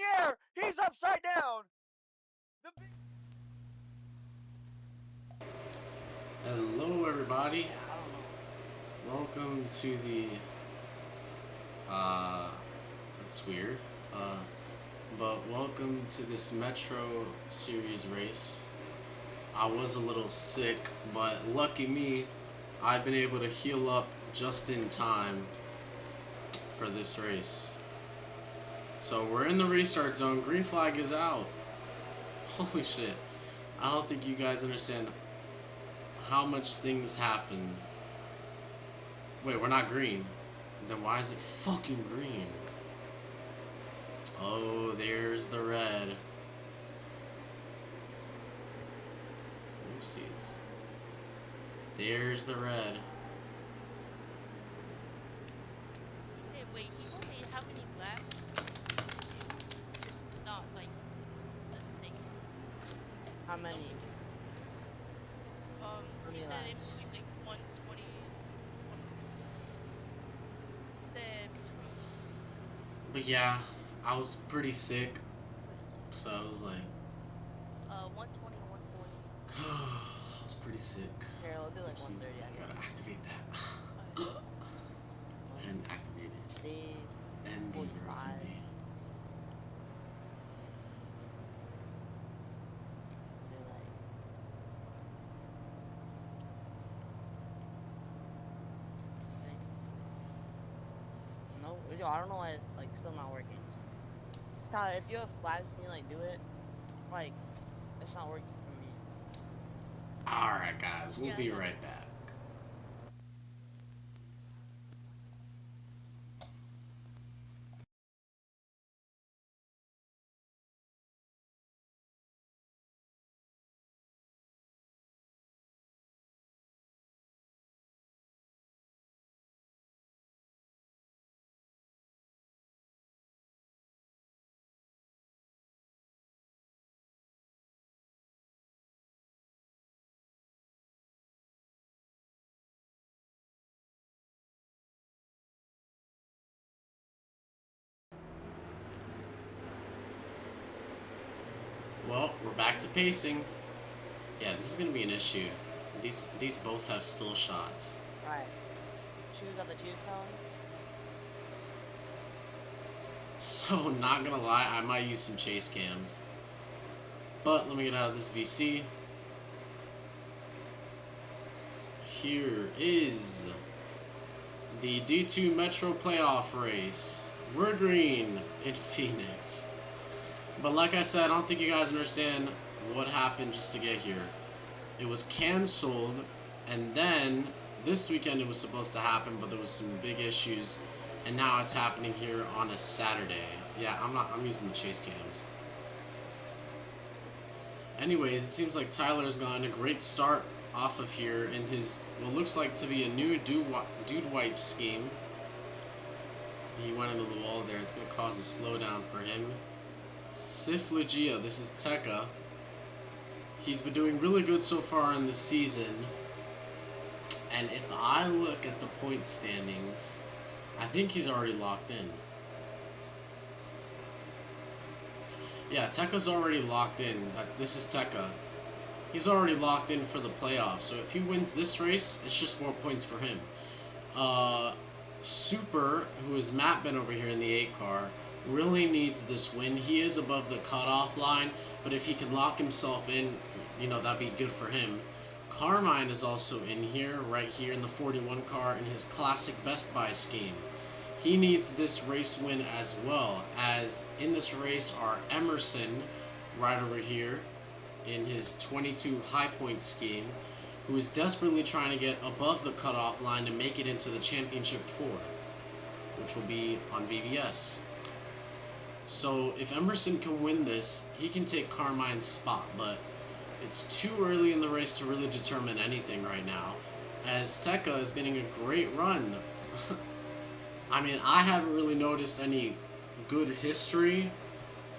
the air. He's upside down. Hello, everybody. Yeah, I don't know. Welcome to the. That's weird. But welcome to this Metro Series race. I was a little sick, but lucky me, I've been able to heal up just in time for this race. So we're in the restart zone. Green flag is out. Holy shit. I don't think you guys understand how much things happen. Wait, we're not green. Then why is it fucking green? Oh, there's the red. Oopsies. There's the red. Hey, wait, he told me how many laps? Just not like the stick. How many? He said in between like 120 said between. But yeah, I was pretty sick, so I was like, 120, 140. I was pretty sick. Here, I'll do like Oopsies. 130. I gotta activate that. I didn't activate it. MB or 45. MB. No, I don't know why it's like still not working. Tyler, if you have flags, can you like do it? Like, it's not working for me. Alright, guys, we'll Yeah, be I got right you. back. Well, we're back to pacing. Yeah, this is gonna be an issue. These both have still shots. Right. Choose at the choose cone. So, not gonna lie, I might use some chase cams. But let me get out of this VC. Here is the D2 Metro Playoff race. We're green in Phoenix. But like I said, I don't think you guys understand what happened just to get here. It was canceled, and then this weekend it was supposed to happen, but there was some big issues, and now it's happening here on a Saturday. Yeah, I'm using the chase cams. Anyways, it seems like Tyler's gotten a great start off of here in his what looks like to be a new dude wipe scheme. He went into the wall there. It's going to cause a slowdown for him. Sif Lugia, this is Tekka. He's been doing really good so far in the season. And if I look at the point standings, I think he's already locked in. Yeah, Tekka's already locked in. This is Tekka. He's already locked in for the playoffs. So if he wins this race, it's just more points for him. Super, who is Matt Ben over here in the 8 car, really needs this win. He is above the cutoff line, but if he can lock himself in, you know, that'd be good for him. Carmine is also in here, right here in the 41 car in his classic Best Buy scheme. He needs this race win as well, as in this race are Emerson, right over here, in his 22 high point scheme, who is desperately trying to get above the cutoff line to make it into the Championship 4, which will be on VBS. So if Emerson can win this, he can take Carmine's spot, but it's too early in the race to really determine anything right now, as Tekka is getting a great run. I mean, I haven't really noticed any good history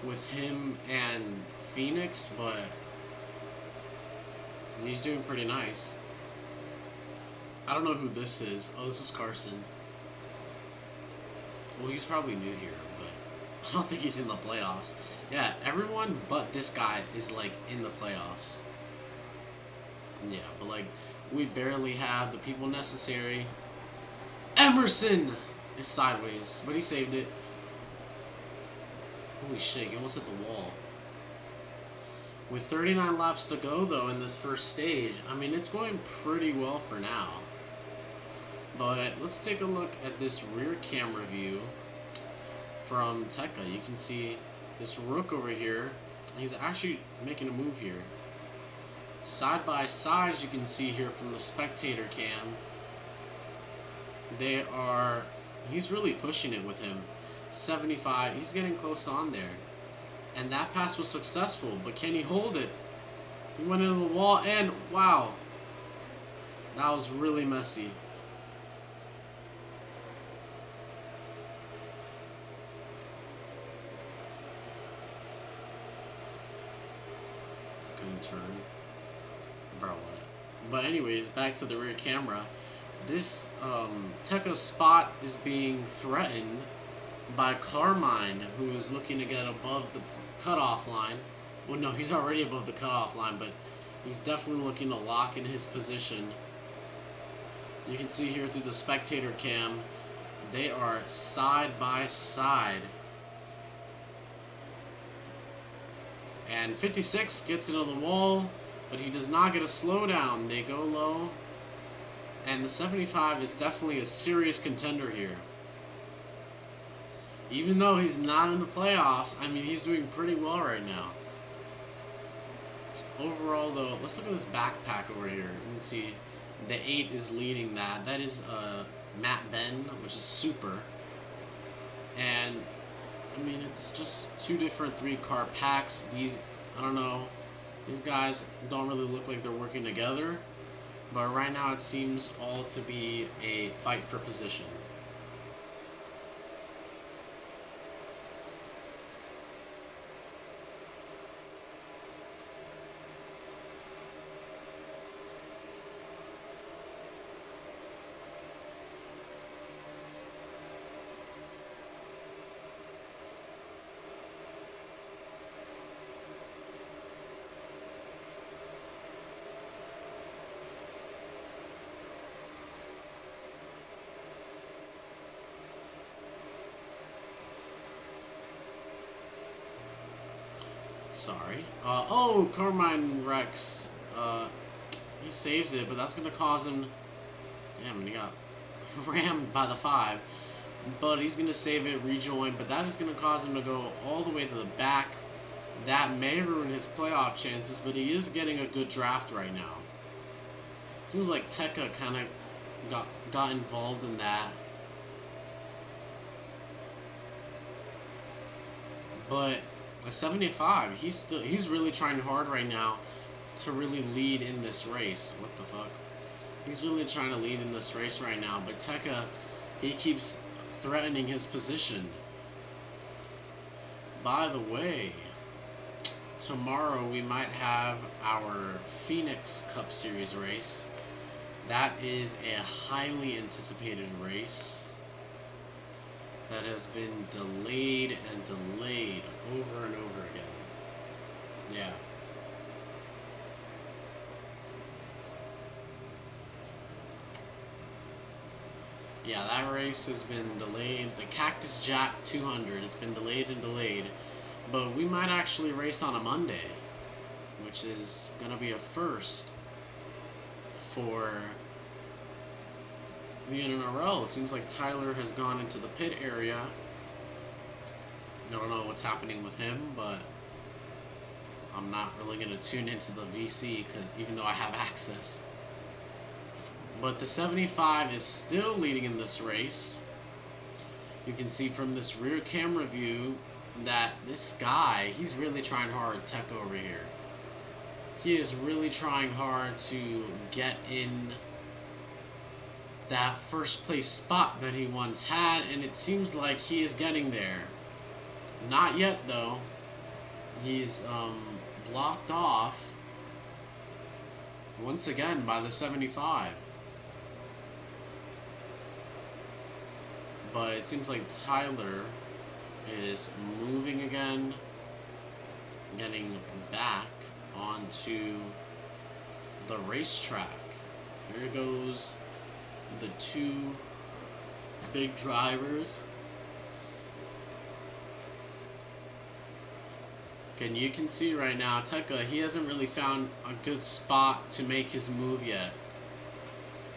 with him and Phoenix, but he's doing pretty nice. I don't know who this is. Oh, this is Carson. Well, he's probably new here, but I don't think he's in the playoffs. Yeah, everyone but this guy is like in the playoffs. Yeah, but like we barely have the people necessary. Emerson is sideways, but he saved it. Holy shit, he almost hit the wall. With 39 laps to go, though, in this first stage, I mean, it's going pretty well for now. But let's take a look at this rear camera view from Tekka. You can see this Rook over here. He's actually making a move here. Side by side, as you can see here from the spectator cam, he's really pushing it with him. 75, he's getting close on there. And that pass was successful, but can he hold it? He went into the wall, and wow, that was really messy. Couldn't turn. Bro, what? But anyways, back to the rear camera. This Tekka's spot is being threatened by Carmine, who is looking to get above the cutoff line. Well, no, he's already above the cutoff line, but he's definitely looking to lock in his position. You can see here through the spectator cam, they are side by side. And 56 gets into the wall, but he does not get a slowdown. They go low. And the 75 is definitely a serious contender here. Even though he's not in the playoffs, I mean, he's doing pretty well right now. Overall, though, let's look at this backpack over here. You can see the 8 is leading that. That is Matt Ben, which is super. And, I mean, it's just two different 3-car packs. I don't know, these guys don't really look like they're working together. But right now it seems all to be a fight for position. Sorry. Oh, Carmine Rex. He saves it, but that's going to cause him... Damn, he got rammed by the 5. But he's going to save it, rejoin, but that is going to cause him to go all the way to the back. That may ruin his playoff chances, but he is getting a good draft right now. It seems like Tekka kind of got involved in that. But... a 75, he's really trying hard right now to really lead in this race. What the fuck? He's really trying to lead in this race right now, but Tekka, he keeps threatening his position. By the way, tomorrow we might have our Phoenix Cup Series race. That is a highly anticipated race that has been delayed and delayed over and over again. Yeah. Yeah, that race has been delayed. The Cactus Jack 200, it's been delayed and delayed. But we might actually race on a Monday, which is going to be a first for the NNRL. It seems like Tyler has gone into the pit area. I don't know what's happening with him, but I'm not really going to tune into the VC, even though I have access. But the 75 is still leading in this race. You can see from this rear camera view that this guy, he's really trying hard, Tekka over here. He is really trying hard to get in that first place spot that he once had, and it seems like he is getting there. Not yet, though. He's blocked off once again by the 75. But it seems like Tyler is moving again, getting back onto the racetrack. Here goes the two big drivers. And you can see right now, Tekka, he hasn't really found a good spot to make his move yet.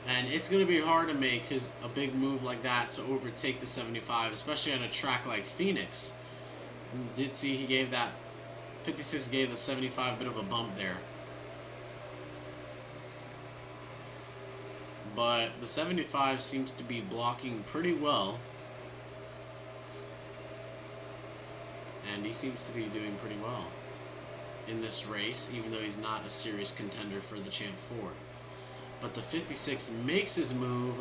And it's going to be hard to make a big move like that to overtake the 75, especially on a track like Phoenix. You did see he gave that, 56 gave the 75 a bit of a bump there. But the 75 seems to be blocking pretty well. And he seems to be doing pretty well in this race, even though he's not a serious contender for the Champ 4. But the 56 makes his move.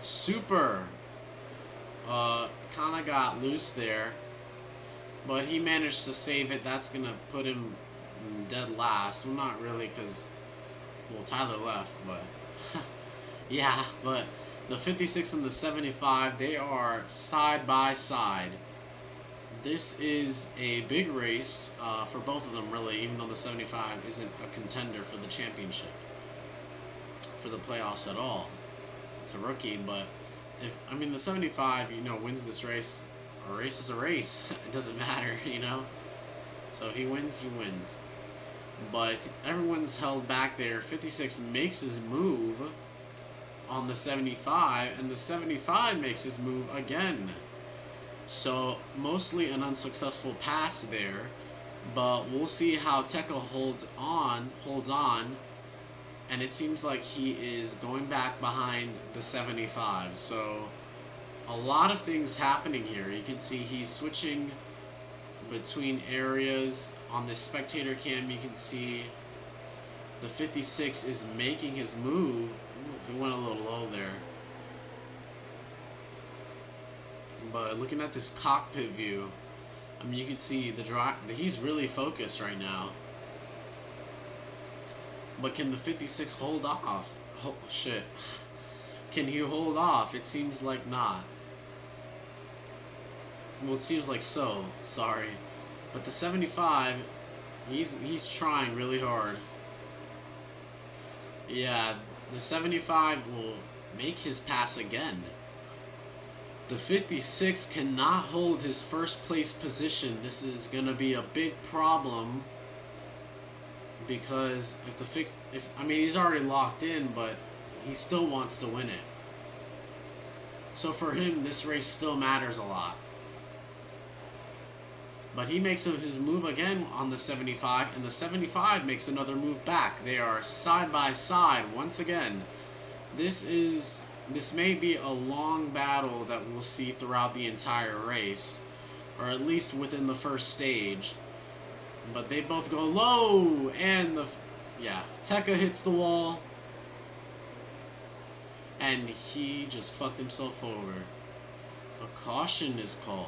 Super. Kind of got loose there. But he managed to save it. That's going to put him dead last. Well, not really, because, well, Tyler left, but... yeah, but the 56 and the 75, they are side by side. This is a big race for both of them, really, even though the 75 isn't a contender for the championship, for the playoffs at all. It's a rookie, but the 75, wins this race. A race is a race. It doesn't matter, So if he wins, he wins. But everyone's held back there. 56 makes his move on the 75, and the 75 makes his move again. So mostly an unsuccessful pass there, but we'll see how Tekka holds on, and it seems like he is going back behind the 75. So a lot of things happening here. You can see he's switching between areas. On the spectator cam, you can see the 56 is making his move. Ooh, he went a little low there. But looking at this cockpit view, you can see he's really focused right now. But can the 56 hold off? Oh, shit. Can he hold off? It seems like not. Well, it seems like so. Sorry. But the 75, he's trying really hard. Yeah, the 75 will make his pass again. The 56 cannot hold his first place position. This is going to be a big problem, because he's already locked in, but he still wants to win it. So for him, this race still matters a lot. But he makes his move again on the 75, and the 75 makes another move back. They are side by side once again. This may be a long battle that we'll see throughout the entire race, or at least within the first stage. But they both go low, and Tekka hits the wall, and he just fucked himself over. A caution is called.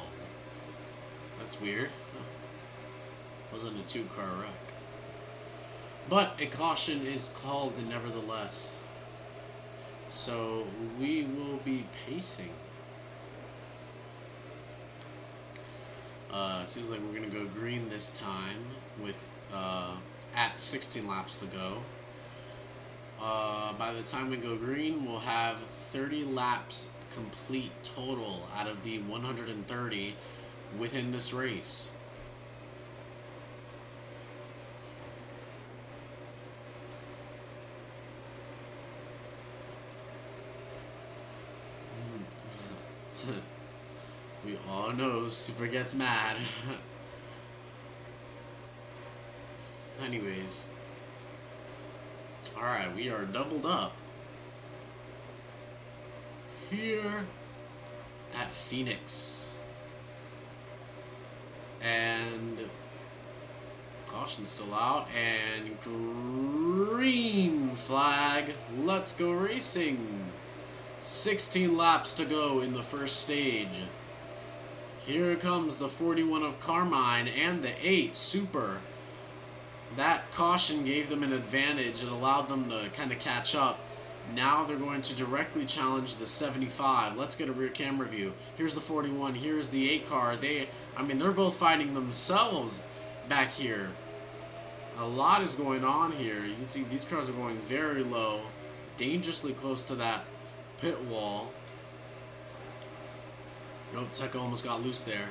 That's weird. Wasn't a 2-car wreck. But a caution is called nevertheless. So we will be pacing. Seems like we're gonna go green this time with at 16 laps to go. By the time we go green, we'll have 30 laps complete total out of the 130 within this race. We all know Super gets mad. Anyways. Alright, we are doubled up here at Phoenix. And caution's still out, and green flag. Let's go racing. 16 laps to go in the first stage. Here comes the 41 of Carmine and the 8 Super. That caution gave them an advantage. It allowed them to kind of catch up. Now they're going to directly challenge the 75. Let's get a rear camera view. Here's the 41. Here's the 8 car. They're both fighting themselves back here. A lot is going on here. You can see these cars are going very low, dangerously close to that pit wall. Oh, Tekka almost got loose there.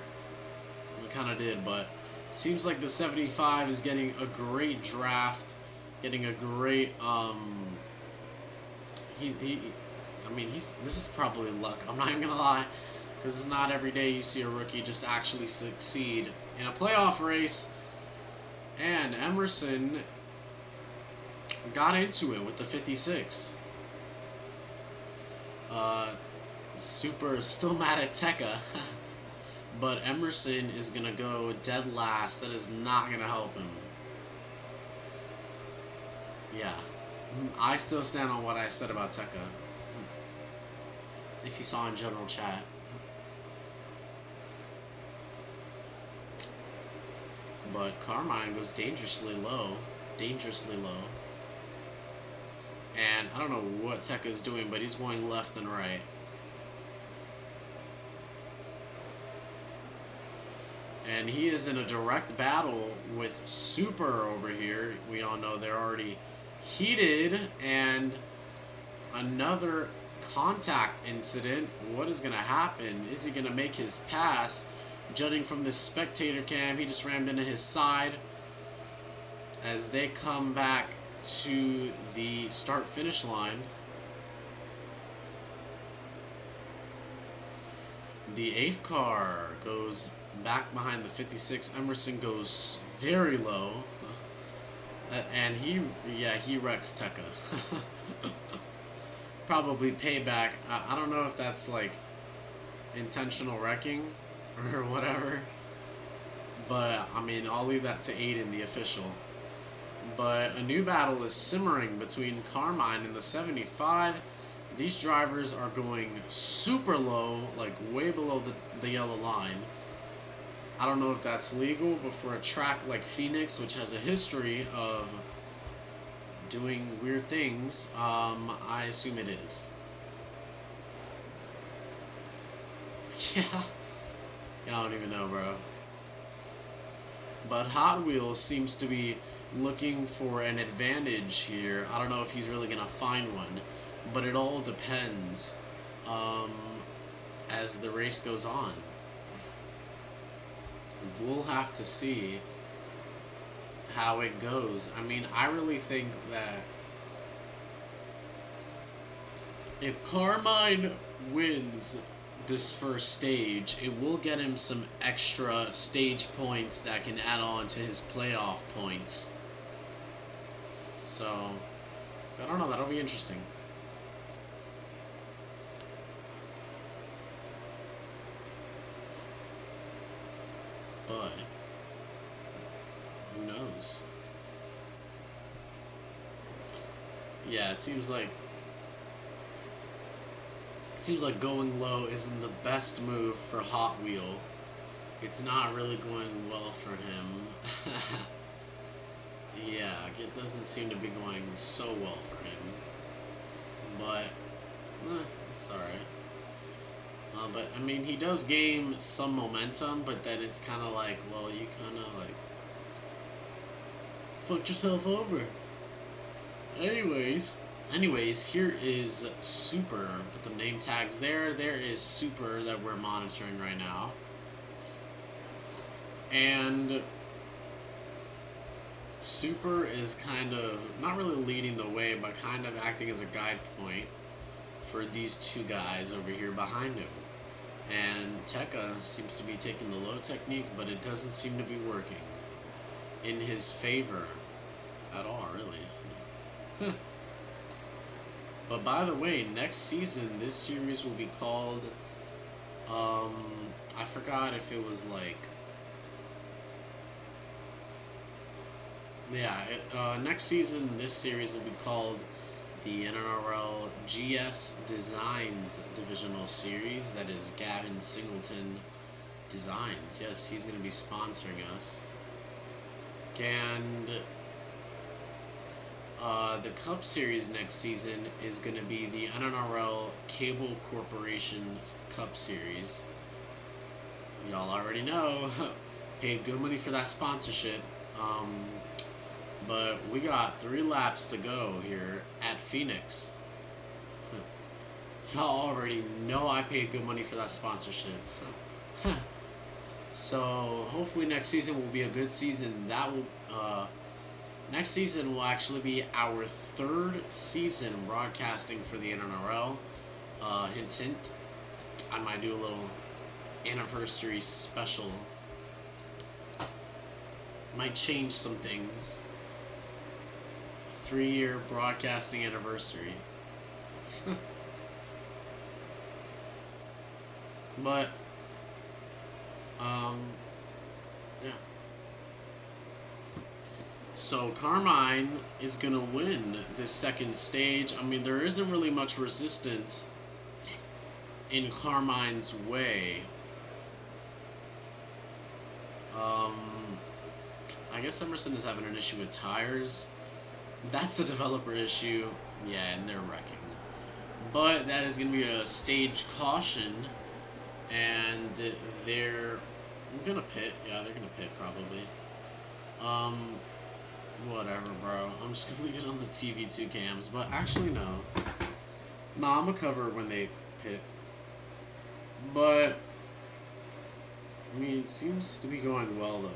We kind of did, but seems like the 75 is getting a great draft, getting a great this is probably luck. I'm not even gonna lie, because it's not every day you see a rookie just actually succeed in a playoff race. And Emerson got into it with the 56. Super is still mad at Tekka, but Emerson is gonna go dead last. That is not gonna help him. Yeah, I still stand on what I said about Tekka. If you saw in general chat. But Carmine goes dangerously low. And I don't know what Tekka is doing, but he's going left and right. And he is in a direct battle with Super over here. We all know they're already heated. And another contact incident. What is going to happen? Is he going to make his pass? Judging from this spectator cam, he just rammed into his side. As they come back to the start-finish line. The 8 car goes back behind the 56. Emerson goes very low. And he wrecks Tekka. Probably payback. I don't know if that's like intentional wrecking or whatever. But, I mean, I'll leave that to Aiden, the official. But a new battle is simmering between Carmine and the 75. These drivers are going super low, like way below the yellow line. I don't know if that's legal, but for a track like Phoenix, which has a history of doing weird things, I assume it is. Yeah. I don't even know, bro. But Hot Wheels seems to be looking for an advantage here. I don't know if he's really going to find one, but it all depends as the race goes on. We'll have to see how it goes. I mean, I really think that if Carmine wins this first stage, it will get him some extra stage points that can add on to his playoff points. So, I don't know, that'll be interesting. But who knows? Yeah, it seems like going low isn't the best move for Hot Wheel. It's not really going well for him. Yeah, it doesn't seem to be going so well for him. But it's alright. But I mean, he does gain some momentum, but then it's kind of like, well, you kind of like fucked yourself over. Anyways, here is Super. Put the name tags there. There is Super that we're monitoring right now. And Super is kind of, not really leading the way, but kind of acting as a guide point for these two guys over here behind him. And Tekka seems to be taking the low technique, but it doesn't seem to be working in his favor at all, really. But by the way, next season, this series will be called, I forgot if it was like, yeah, next season, this series will be called the NNRL GS Designs Divisional Series. That is Gavin Singleton Designs. Yes, he's going to be sponsoring us. And The Cup Series next season is going to be the NNRL Cable Corporation Cup Series. Y'all already know. Paid good money for that sponsorship. But we got 3 laps to go here at Phoenix. Y'all already know I paid good money for that sponsorship. So hopefully next season will be a good season. Next season will actually be our 3rd season broadcasting for the NNRL. Hint, hint. I might do a little anniversary special. Might change some things. 3-year broadcasting anniversary. But, yeah. So Carmine is gonna win this 2nd stage. I mean, there isn't really much resistance in Carmine's way. I guess Emerson is having an issue with tires. That's a developer issue. Yeah, and they're wrecking. But that is going to be a stage caution. And they're going to pit. Yeah, they're going to pit probably. Whatever, bro. I'm just going to leave it on the TV2 cams. But actually, no. No, I'm going to cover when they pit. But, I mean, it seems to be going well, though.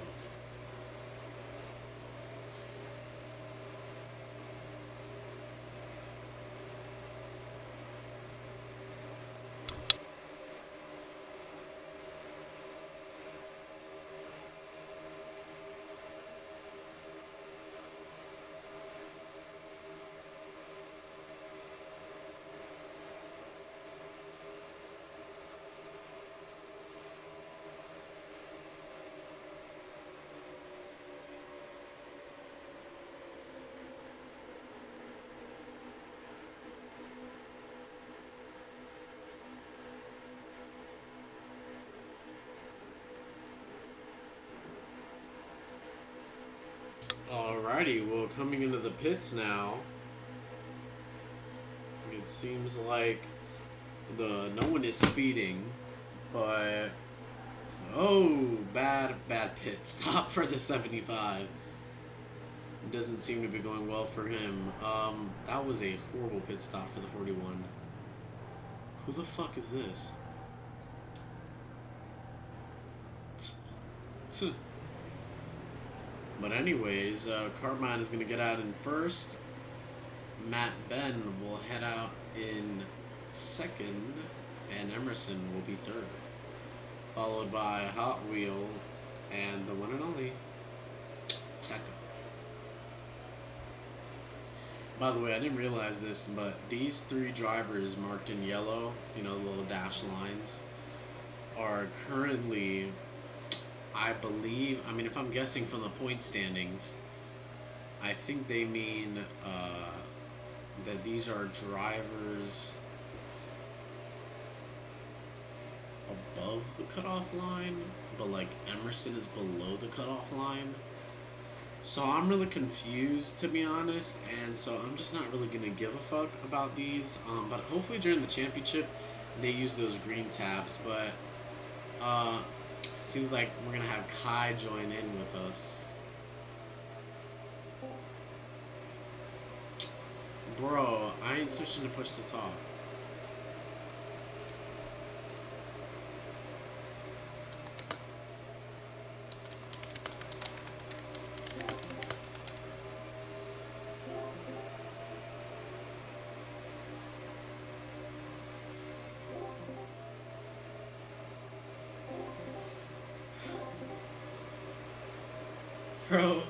Alrighty, well, coming into the pits now, it seems like no one is speeding, but bad pit stop for the 75. It doesn't seem to be going well for him. That was a horrible pit stop for the 41. Who the fuck is this? But anyways, Carmine is going to get out in first. Matt Ben will head out in second. And Emerson will be third. Followed by Hot Wheel and the one and only Tekka. By the way, I didn't realize this, but these 3 drivers marked in yellow, you know, the little dash lines, are currently... I believe, I mean, if I'm guessing from the point standings, I think they mean that these are drivers above the cutoff line, but like Emerson is below the cutoff line. So I'm really confused, to be honest, and so I'm just not really going to give a fuck about these. But hopefully during the championship, they use those green tabs, but... seems like we're gonna have Kai join in with us. Bro, I ain't switching to push to talk. Bro.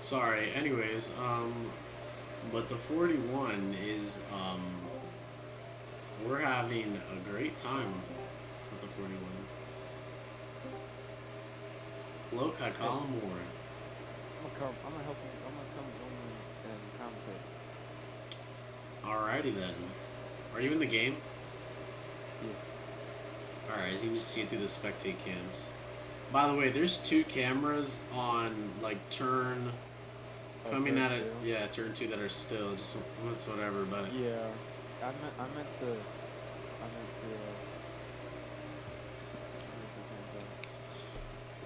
Sorry. Anyways, but the 41 is we're having a great time with the 41. Hello, Kai Hey, Column. I'm gonna come. I'm gonna help you. I'm gonna come join you and commentate. Alrighty then. Are you in the game? Yeah. Alright, you can just see it through the spectate cams. By the way, there's two cameras on like turn Oh, coming turn at it. two. Yeah, turn two that are still just that's whatever. But Yeah. I meant to.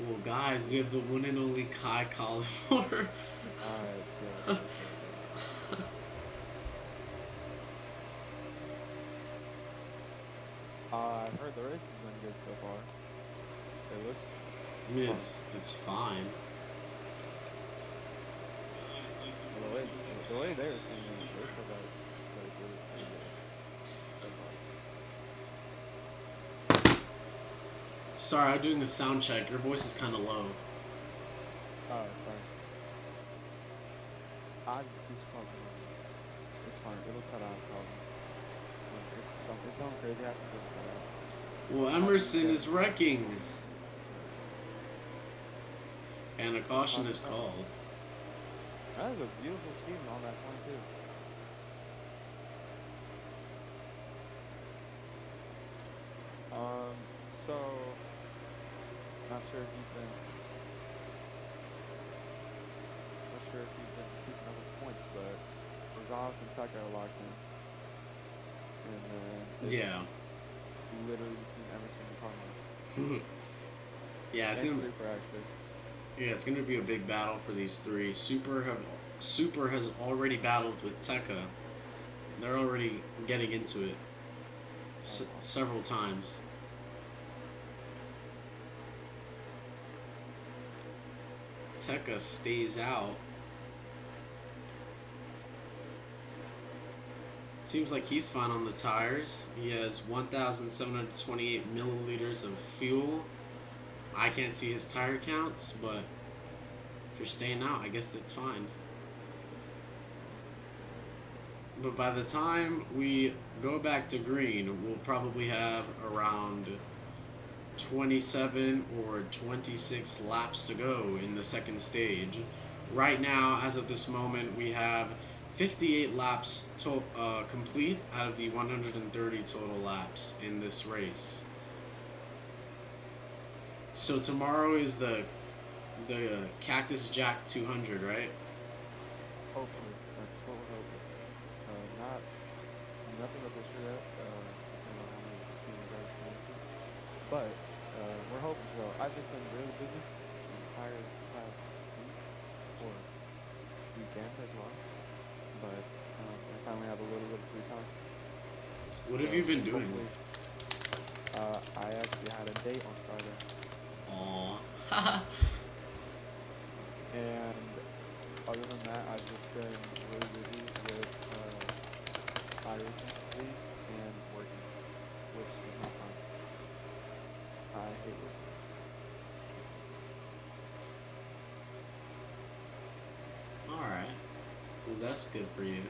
well, guys, we have the one and only Kai Column. Alright, chill. I've heard the race has been good so far. It looks I mean, fun. it's fine. The way they were saying it, they said that it was pretty good so far. Sorry, I'm doing the sound check. Your voice is kind of low. Oh, sorry. I just talking. It's fine. It'll cut out probably. If something crazy happens, it'll cut out. Well, I'll be Emerson good. is wrecking, and a caution is Oh, called. that is a beautiful scheme on that one too. Um, so not sure if you've been, not sure if you've been keeping up with points, but Rosales and Tucker are locked in, and then it's Yeah. literally between Emerson and Carmine Yeah, it's and gonna. Super actually. Yeah, it's gonna be a big battle for these three. Super has already battled with Tekka. They're already getting into it several times. Tekka stays out. Seems like he's fine on the tires. He has 1,728 milliliters of fuel. I can't see his tire counts, but if you're staying out, I guess that's fine. But by the time we go back to green, we'll probably have around 27 or 26 laps to go in the second stage. Right now, as of this moment, we have 58 laps complete out of the 130 total laps in this race. So tomorrow is the Cactus Jack 200, right? Hopefully, that's what we're hoping. Not nothing official yet. I don't know how many teams are going to, but we're hoping so. I've just been really busy the entire past week or weekend as well, but I finally have a little bit of free time. What So have you been doing? hopefully, I actually had a date on Friday, Aww. and other than that, I've just been really busy with iRacing leagues and working, which is not fun. I hate working. Alright. Well, that's good for you.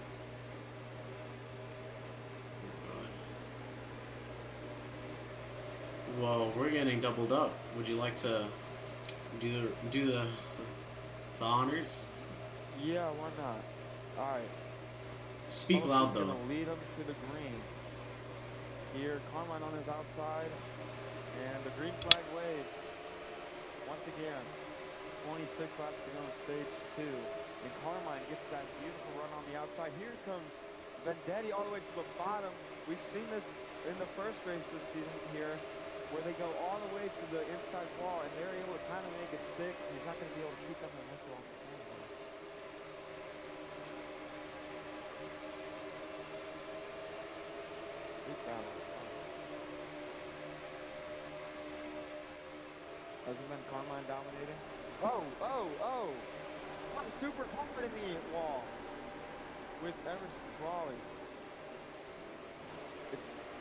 Well, we're getting doubled up. Would you like to do the honors? Yeah, why not? Alright, Speak Carlos loud is though. gonna lead him to the green. Here, Carmine on his outside, and the green flag wave. Once again, 26 laps to go in stage 2. And Carmine gets that beautiful run on the outside. Here comes Vendetti all the way to the bottom. We've seen this in the first race this season here, where they go all the way to the inside wall, and they're able to kind of make it stick. He's not going to be able to keep up the missile on the corner. Big battle. Hasn't been Carmine dominating? Oh! I'm super confident in the wall with Emerson Crawley.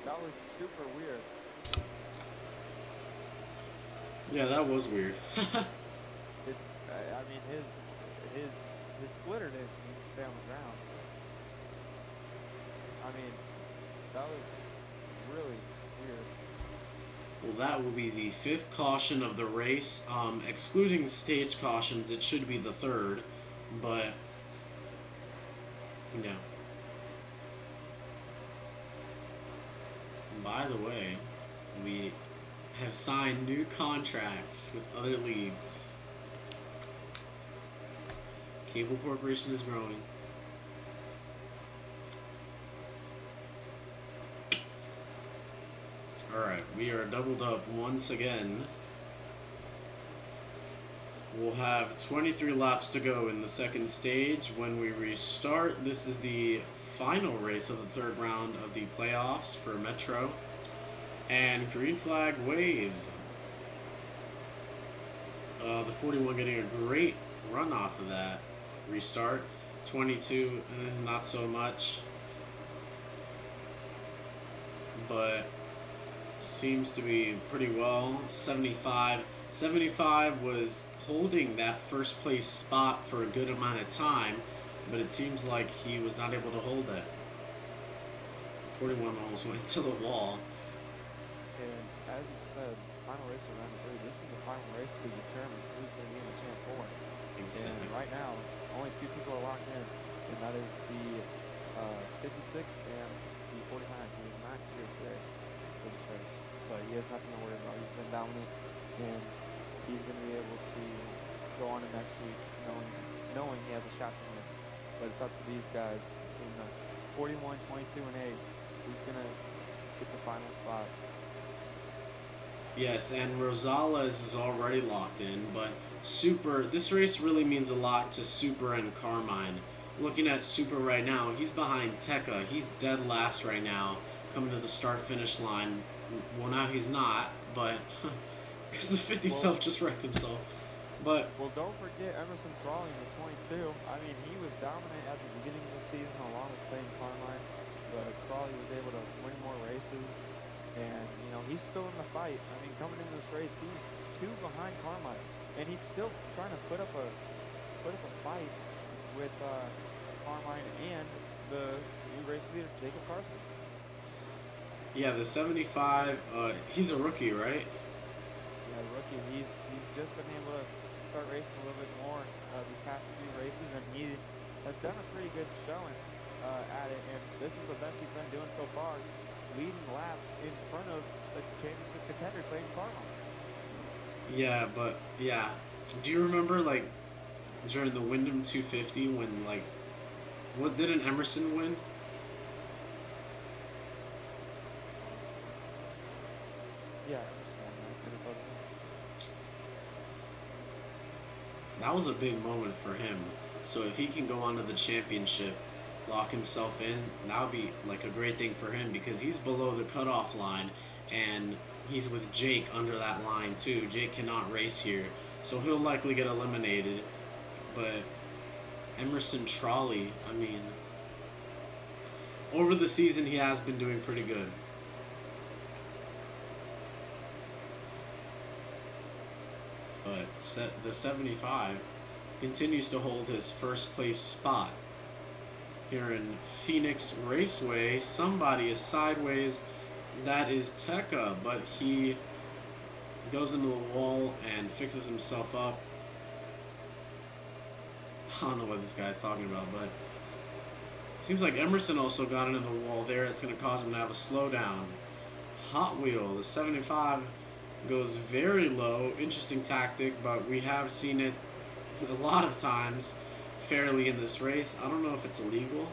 That was super weird. Yeah, that was weird. I mean his his splitter didn't need to stay on the ground. I mean, that was really weird. Well, that will be the 5th caution of the race. Excluding stage cautions, it should be the 3rd, but yeah. And by the way, we have signed new contracts with other leagues. Cable Corporation is growing. Alright, we are doubled up once again. We'll have 23 laps to go in the 2nd stage. When we restart, this is the final race of the 3rd round of the playoffs for Metro. And green flag waves. The 41 getting a great run off of that restart. 22, not so much. But seems to be pretty well. 75 was holding that first place spot for a good amount of time, but it seems like he was not able to hold it. 41 almost went to the wall. And as you said, final race of round 3, this is the final race to determine who's going to be in the Champ 4. Exactly. And right now, only 2 people are locked in, and that is the 56 and the 49. He is not here today for this race, but he has nothing to worry about. He's been dominant, and he's going to be able to go on to next week knowing he has a shot to win. But it's up to these guys between the 41, 22, and 8. Who's going to get the final spot? Yes, and Rosales is already locked in, but Super, this race really means a lot to Super and Carmine. Looking at Super right now, he's behind Tekka. He's dead last right now, coming to the start-finish line. Well, now he's not, but because the 50 self just wrecked himself. But well, don't forget Emerson Crawley in the 22. I mean, he was dominant at the beginning of the season along with Clayton Carmine, but Crawley was able to win more races, and he's still in the fight. I mean, coming into this race, he's 2 behind Carmine, and he's still trying to put up a fight with Carmine and the new race leader Jacob Carson. yeah, the 75, he's a rookie, right? Yeah, rookie. He's just been able to start racing a little bit more these past few races, and he has done a pretty good showing at it. And this is the best he's been doing so far, leading laps in front of the championship contender Clayton Carmine. Yeah, but yeah. Do you remember during the Wyndham 250 when what didn't Emerson win? Yeah, That was a big moment for him. So if he can go on to the championship, lock himself in, that would be a great thing for him because he's below the cutoff line and he's with Jake under that line too. Jake cannot race here, so he'll likely get eliminated. But Emerson Trolley, I mean, over the season he has been doing pretty good. But the 75 continues to hold his first place spot. Here in Phoenix Raceway, somebody is sideways. That is Tekka, but he goes into the wall and fixes himself up. I don't know what this guy's talking about, but it seems like Emerson also got into the wall there. It's going to cause him to have a slowdown. Hot Wheel, the 75 goes very low. Interesting tactic, but we have seen it a lot of times fairly in this race. I don't know if it's illegal.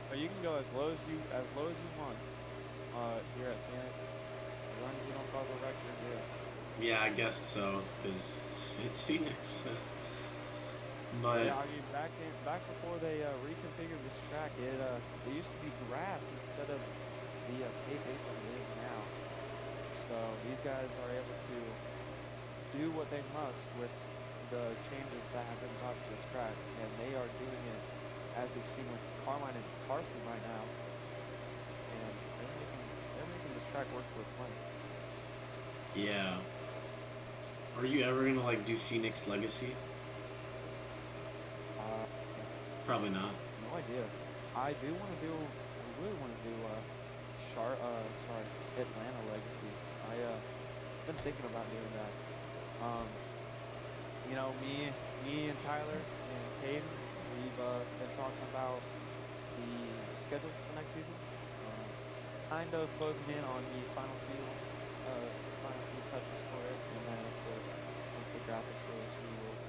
But you can go as low as you want here at Phoenix, as long as you don't cause a wreck. You're good. Yeah, I guess so, because it's Phoenix. But yeah, I mean, back before they reconfigured this track, it used to be grass instead of the paved apron it is now. So these guys are able to do what they must with the changes that have been brought to this track, and they are doing it as we've seen with Carmine and Carson right now, and they're making this track work for its money. yeah. Are you ever gonna do Phoenix Legacy? Probably not. No idea. I do want to do. I really want to do. Sorry, Atlanta Legacy. Been thinking about doing that. Um, me and Tyler and Caden, we've been talking about the schedule for next season. Um, kind of closing in on the final few touches for it, and then of course once the graphics release, we will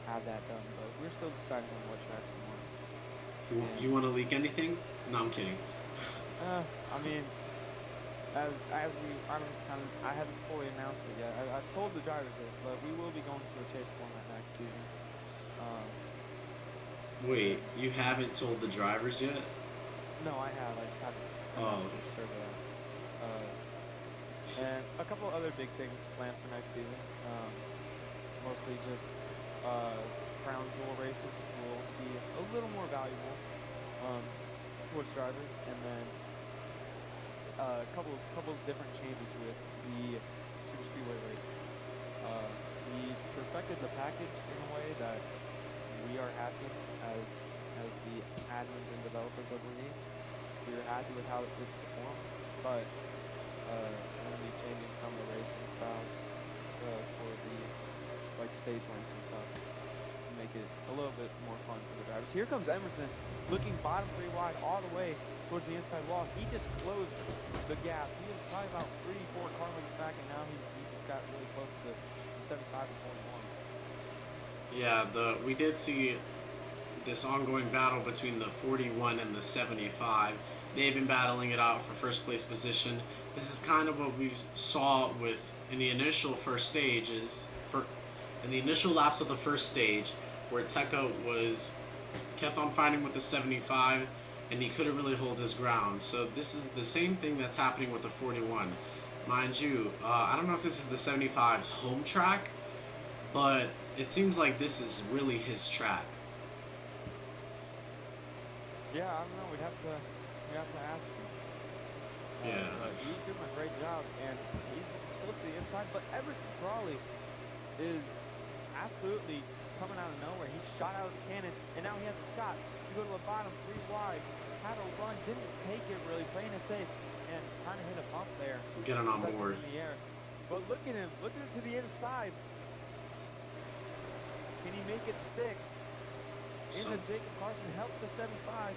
have that done. But we're still deciding on what track we want. You want to leak anything? No, I'm kidding. I mean, I haven't fully announced it yet. I've told the drivers this, but we will be going to a chase format next season. Um, Wait, you haven't told the drivers yet? no, I have. I just haven't Oh, announced it yet. And a couple other big things planned for next season. Mostly just crown jewel races will be a little more valuable towards drivers, and then a couple of different changes with the super speedway racing. We perfected the package in a way that we are happy as the admins and developers of the league. We are happy with how it's performed, but we're going to be changing some of the racing styles for the stage lengths and stuff to make it a little bit more fun for the drivers. Here comes Emerson, looking bottom 3 wide all the way towards the inside wall. He just closed the gap. He was probably about 3-4 car lengths back, and now he just got really close to 75 and 41. Yeah, we did see this ongoing battle between the 41 and the 75. They've been battling it out for first place position. This is kind of what we saw in the initial first stages, in the initial laps of the first stage, where Tekka kept on fighting with the 75, and he couldn't really hold his ground. So this is the same thing that's happening with the 41. Mind you, I don't know if this is the 75's home track, but it seems like this is really his track. Yeah, I don't know. We'd have to ask him. Yeah. He's doing a great job, and he's supposed to be inside. But Everson Crawley is absolutely coming out of nowhere. He shot out of the cannon, and now he has a shot to go to the bottom 3 wide. Had a run, didn't take it really, playing it safe, and kind of hit a bump there. Getting on board. In the air. But look at him to the inside. Can he make it stick? Into Jacob Carson, help the 75.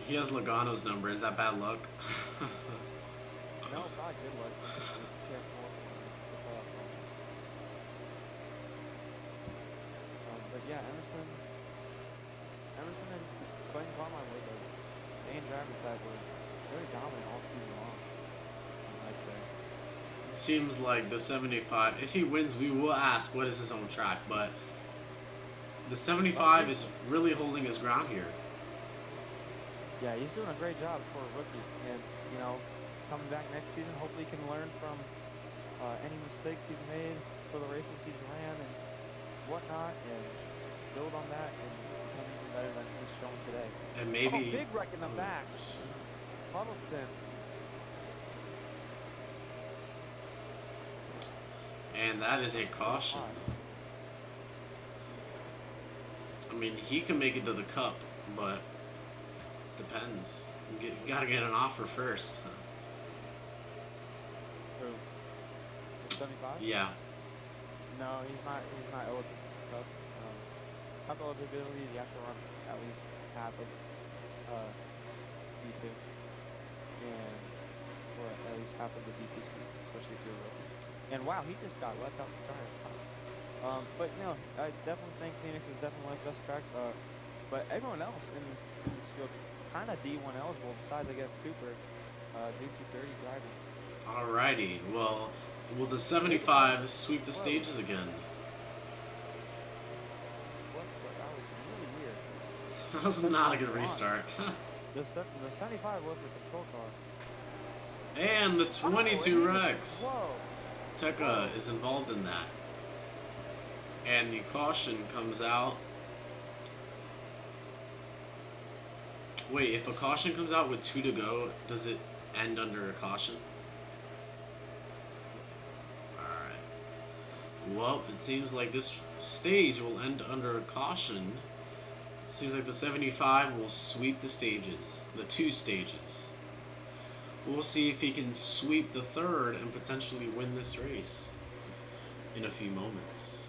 He has Logano's number. Is that bad luck? No, probably good luck. But yeah, Emerson and Clayton Carmine were the main drivers that were very dominant all season long, I'd say. It seems like the 75, if he wins, we will ask what is his own track, but the 75 is really holding his ground here. Yeah, he's doing a great job for a rookie, and coming back next season, hopefully he can learn from any mistakes he's made for the races he's ran and whatnot, and build on that and become even better than he's shown today. And maybe big wreck in the back. Huddleston. And that is a caution. I mean, he can make it to the cup, but depends. You gotta get an offer first. Who? 75? Yeah. No, he's not eligible for cup. Cup eligibility, you have to run at least half of D2, and or at least half of the DTC, especially if you're a rookie. And wow, he just got left out the tire. But I definitely think Phoenix is definitely like best tracks. But everyone else in this field kind of D1 eligible, besides I guess Super, D230 driving. Alrighty. Well, will the 75 sweep the stages again? That was really weird. That was not a good restart. The 75 was the control car. And the 22 Rex. Whoa. Tekka is involved in that. And the caution comes out. Wait, if a caution comes out with 2 to go, does it end under a caution? Alright. Well, it seems like this stage will end under caution. Seems like the 75 will sweep the stages, the 2 stages. We'll see if he can sweep the third and potentially win this race in a few moments.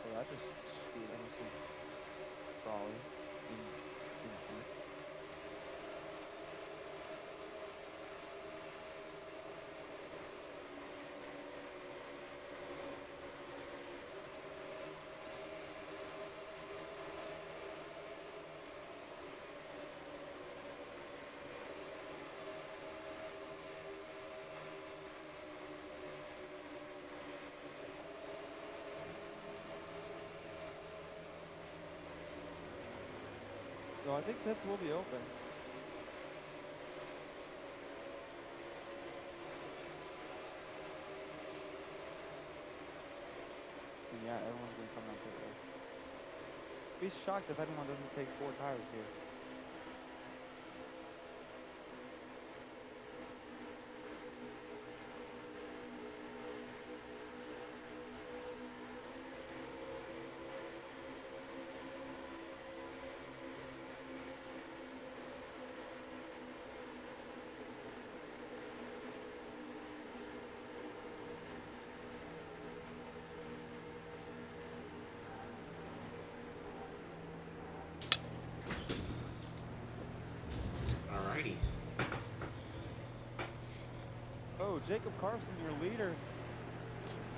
So I just screwed. I don't see Raleigh in front. So I think pits will be open. And yeah, everyone's gonna come out pit road. Be shocked if anyone doesn't take 4 tires here. Alrighty. Oh, Jacob Carson, your leader,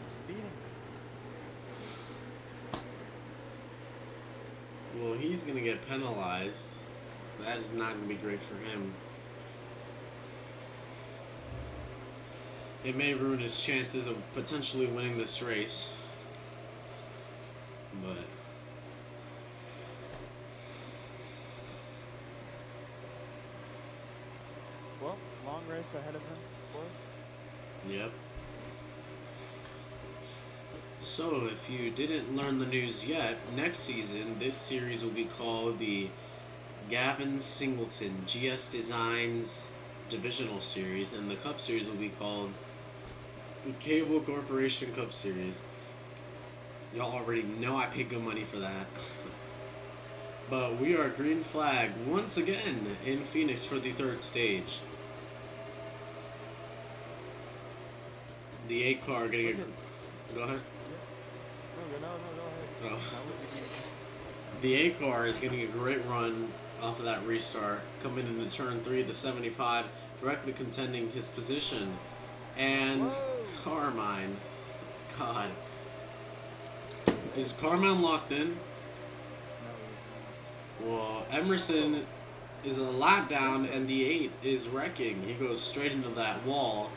speeding. Well, he's going to get penalized. That is not going to be great for him. It may ruin his chances of potentially winning this race. But Well, long race ahead of him, of course. yep. So, if you didn't learn the news yet, next season this series will be called the Gavin Singleton GS Designs Divisional Series, and the Cup Series will be called the Cable Corporation Cup Series. Y'all already know I paid good money for that. But we are green flag once again in Phoenix for the 3rd stage. The 8 car getting a... Go ahead. No, go ahead. Oh. The 8 car is getting a great run off of that restart. Coming into turn 3, the 75, directly contending his position. And Whoa. Carmine. God. Is Carmine locked in? Well, Emerson is a lap down and the 8 is wrecking. He goes straight into that wall.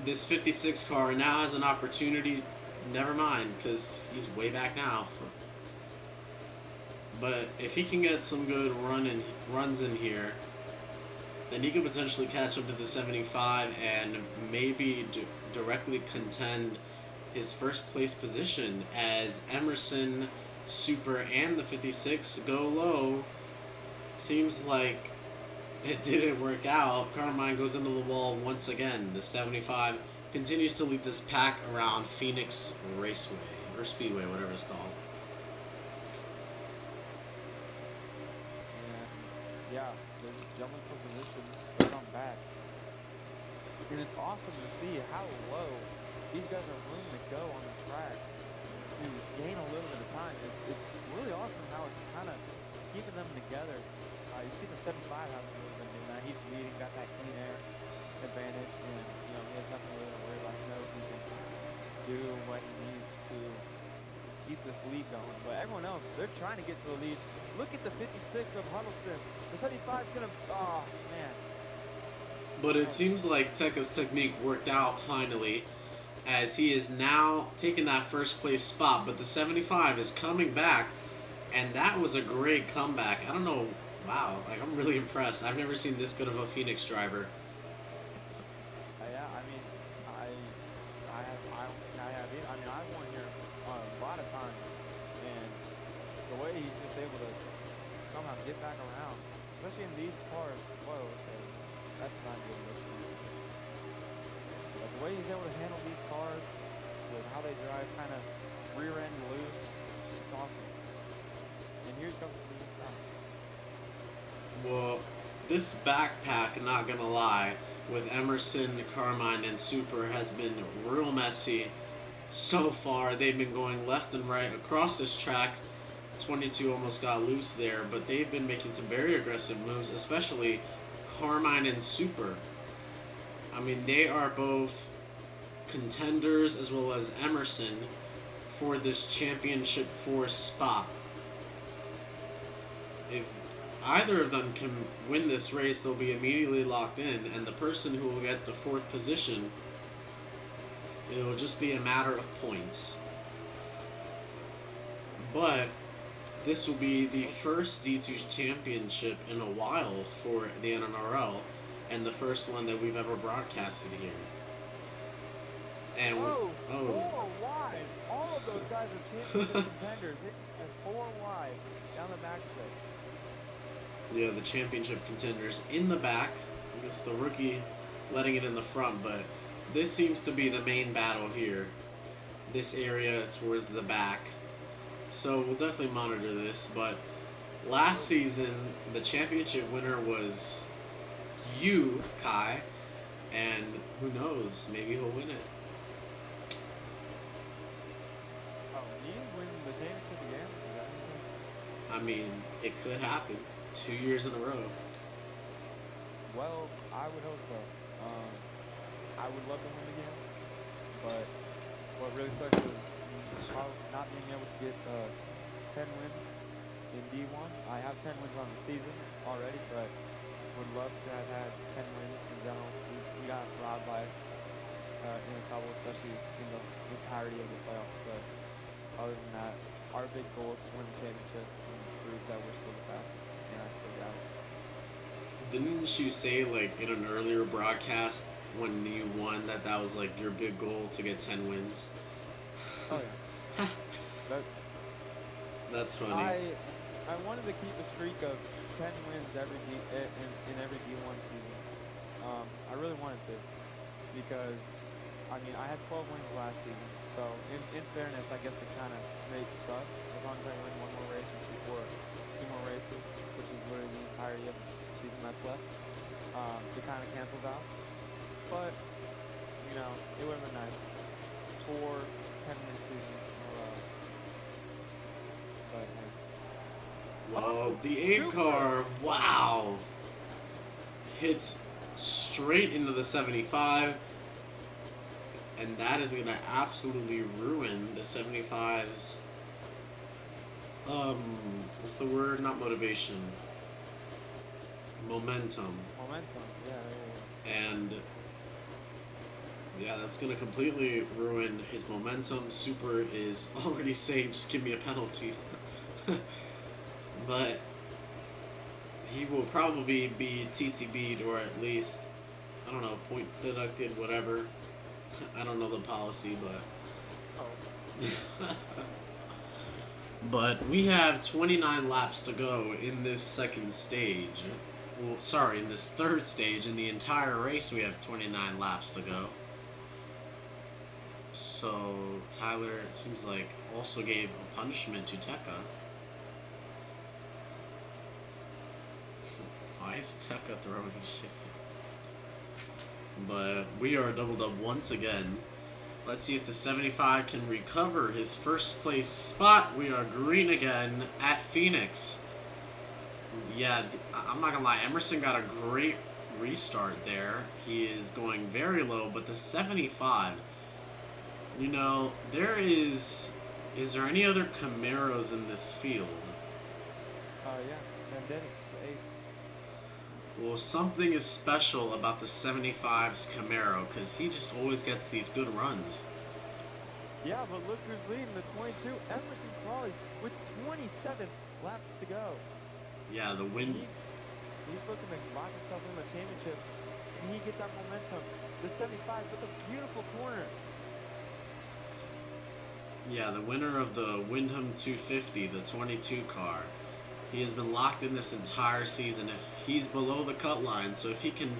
This 56 car now has an opportunity. Never mind, because he's way back now. But if he can get some good runs in here, then he could potentially catch up to the 75 and maybe directly contend his first place position as Emerson, Super, and the 56 go low. Seems like it didn't work out. Carmine goes into the wall once again. The 75 continues to lead this pack around Phoenix Raceway, or Speedway, whatever it's called. Yeah, they're just jumping for positions, right on back. And it's awesome to see how low these guys have room to go on the track to gain a little bit of time. It's really awesome how it's kind of keeping them together. You see the 75 hasn't really been doing that. He's leading, got that clean air advantage, and he has nothing really to worry about. He knows he can do what he needs to keep this lead going. But everyone else, they're trying to get to the lead. Look at the 56 of Huddleston. The 75 is gonna, oh man. But it seems like Tekka's technique worked out finally, as he is now taking that first place spot. But the 75 is coming back, and that was a great comeback. I don't know. Wow, like I'm really impressed. I've never seen this good of a Phoenix driver. Yeah, I mean, I've won here a lot of times, and the way he's just able to somehow get back around, especially in these cars. Whoa, okay, that's not good mission. But the way he's able to handle these cars with how they drive, kind of rear end loose, it's awesome. And here he comes to the inside. Well, this backpack, not gonna lie, with Emerson, Carmine, and Super has been real messy so far. They've been going left and right across this track. 22 almost got loose there, but they've been making some very aggressive moves, especially Carmine and Super. I mean, they are both contenders as well as Emerson for this championship 4 spot. If either of them can win this race, they'll be immediately locked in, and the person who will get the 4th position, it'll just be a matter of points. But this will be the first D2 championship in a while for the NNRL, and the first one that we've ever broadcasted here. And Whoa, oh, 4 wide. All of those guys are championship contenders. It's 4 wide down the back stretch. yeah, the championship contenders in the back. I guess the rookie letting it in the front, but this seems to be the main battle here. This area towards the back. So we'll definitely monitor this, but last season the championship winner was you, Kai, and who knows, maybe he'll win it. Oh, you win the championship again? Is that anything? I mean, it could happen 2 years in a row. Well, I would hope so. I would love to win again, but what really sucks is not being able to get 10 wins in D1. I have 10 wins on the season already, but would love to have had 10 wins in general. We got robbed by in a couple, especially in the entirety of the playoffs. But other than that, our big goal is to win the championship and prove that we're still the fastest, and I still got it. Didn't you say, like, in an earlier broadcast when you won that was, like, your big goal to get 10 wins? Oh yeah. That's funny. I wanted to keep a streak of 10 wins in every D1 season. I really wanted to, because I mean I had 12 wins last season. So in fairness, I guess it kind of makes it suck as long as I win one more race or 2 more races, which is literally the entirety of the season that's left. It kind of cancels out. But you know, it would have been nice. 4 10-win seasons in a row. But, Well, the 8 car, wow, hits straight into the 75, and that is going to absolutely ruin the 75's, what's the word? Not motivation. Momentum. Momentum, yeah. And yeah, that's going to completely ruin his momentum. Super is already saying, just give me a penalty. But he will probably be TTB'd, or at least, I don't know, point deducted, whatever. I don't know the policy, but... Oh. But we have 29 laps to go in this second stage. Well, sorry, in this third stage. In the entire race, we have 29 laps to go. So, Tyler, it seems like, also gave a punishment to Tekka. Why is Tekka throwing shit? But we are doubled up once again. Let's see if the 75 can recover his first place spot. We are green again at Phoenix. Yeah, I'm not gonna lie, Emerson got a great restart there. He is going very low, but the 75, you know, is there any other Camaros in this field? Yeah, Vendetti, the 8. Well, something is special about the 75's Camaro, because he just always gets these good runs. Yeah, but look who's leading the 22, Emerson Crawley, with 27 laps to go. Yeah, the win. He's looking to lock himself in the championship, and he gets that momentum. The 75 with a beautiful corner. Yeah, the winner of the Windham 250, the 22 car. He has been locked in this entire season. If he's below the cut line, so if he can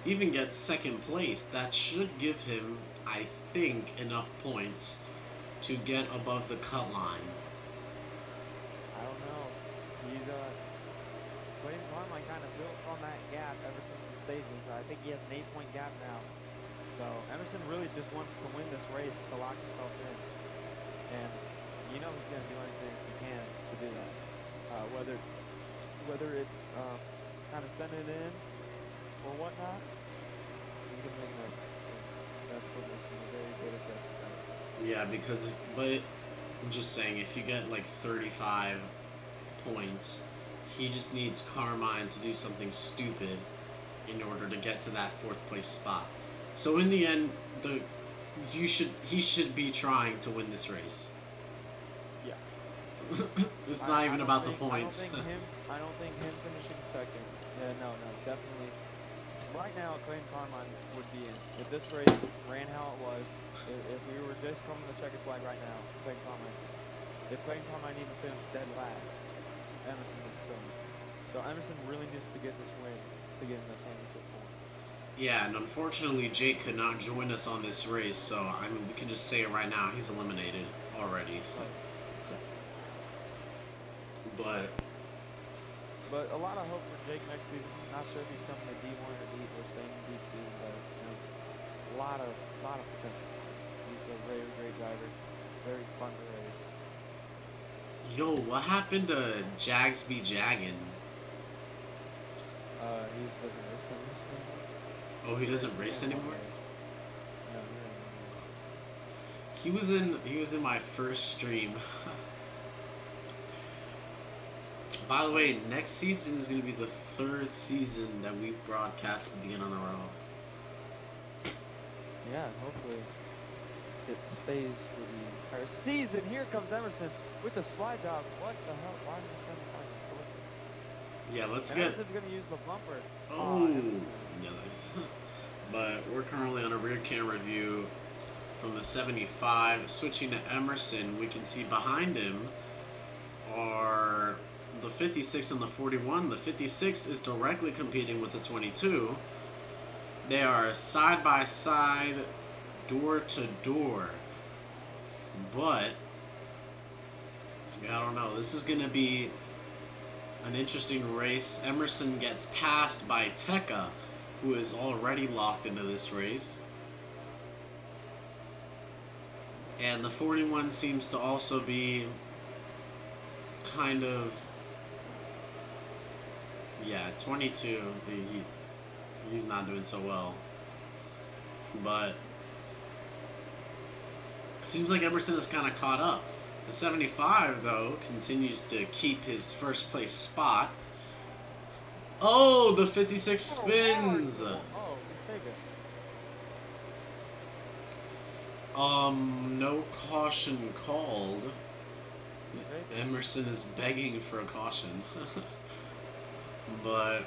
even get second place, that should give him, I think, enough points to get above the cut line. I don't know. He's Clayton Carmine kind of built on that gap ever since the stages. I think he has an 8-point gap now. So Emerson really just wants to win this race to lock himself in. And you know he's going to do anything he can to do that. Whether it's kind of sending it in or whatnot, he's going to make that. That's what makes him very good at this. Yeah, but I'm just saying, if you get like 35 points, he just needs Carmine to do something stupid in order to get to that 4th place spot. So in the end, he should be trying to win this race. Yeah. It's not even about the points. I don't think him finishing second. Yeah, no, definitely. Right now, Clayton Carmine would be in. If this race ran how it was, if we were just coming to the checkered flag right now, Clayton Carmine. If Clayton Carmine even finished dead last, Emerson is still in. So Emerson really needs to get this win to get in the championship point. Yeah, and unfortunately, Jake could not join us on this race, so I mean, we can just say it right now, he's eliminated already. But a lot of hope for Jake next season. Not sure if he's coming to D1 or staying in D2, but a lot of potential. He's a very great driver, very fun to race. Yo, what happened to Jags be jagging? He's doesn't race anymore. Oh, he doesn't race anymore? No, He was in my first stream. By the way, next season is going to be the 3rd season that we've broadcasted the NNRL. Yeah, hopefully it stays for the entire season. Here comes Emerson with the slide dog. What the hell? Why did he send the Yeah, let's and get... Emerson's going to use the bumper. Oh! Yeah, but we're currently on a rear camera view from the 75. Switching to Emerson, we can see behind him are the 56 and the 41. The 56 is directly competing with the 22. They are side by side, door to door. But I don't know. This is going to be an interesting race. Emerson gets passed by Tekka, who is already locked into this race. And the 41 seems to also be kind of... Yeah, 22, he's not doing so well. But seems like Emerson is kind of caught up. The 75, though, continues to keep his first place spot. Oh, the 56 spins! No caution called. Emerson is begging for a caution. But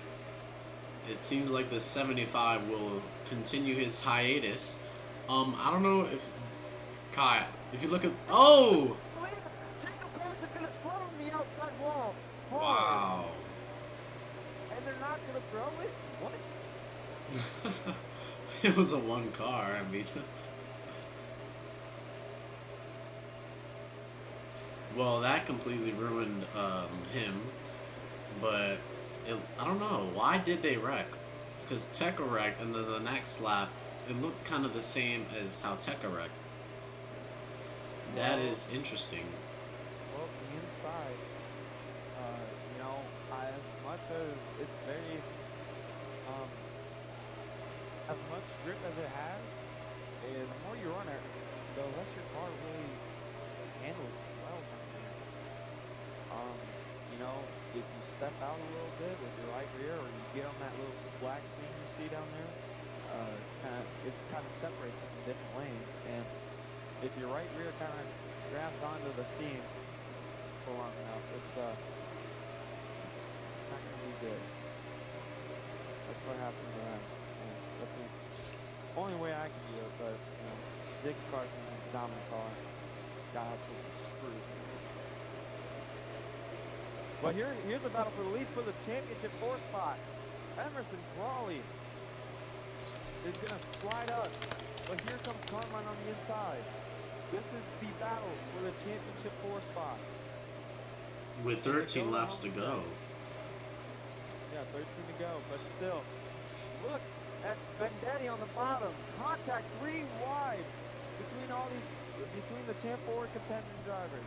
it seems like the 75 will continue his hiatus. I don't know if Kai, if you look at wow. And they're not gonna throw it? What? It was a one car, I mean. Well, that completely ruined him, but I don't know, why did they wreck? Because Tekka wrecked, and then the next lap, it looked kind of the same as how Tekka wrecked. That is interesting. Well, the inside, as much as it's very, as much grip as it has, the more you run it, the less your car really handles well. If you step out a little bit with your right rear, or you get on that little black thing you see down there, it kind of separates into different lanes. And if your right rear kind of grabs onto the seam for long enough, it's not going to be good. That's what happened to that. That's the only way I can do it. But Dick Carson is a dominant car. Got absolutely screwed. But here's a battle for the lead for the championship 4 spot. Emerson Crawley is going to slide up, but here comes Carmine on the inside. This is the battle for the championship 4 spot. With 13 laps to go. Yeah, 13 to go, but still. Look at Vendetti on the bottom. Contact 3 wide between the Champ 4 contending drivers.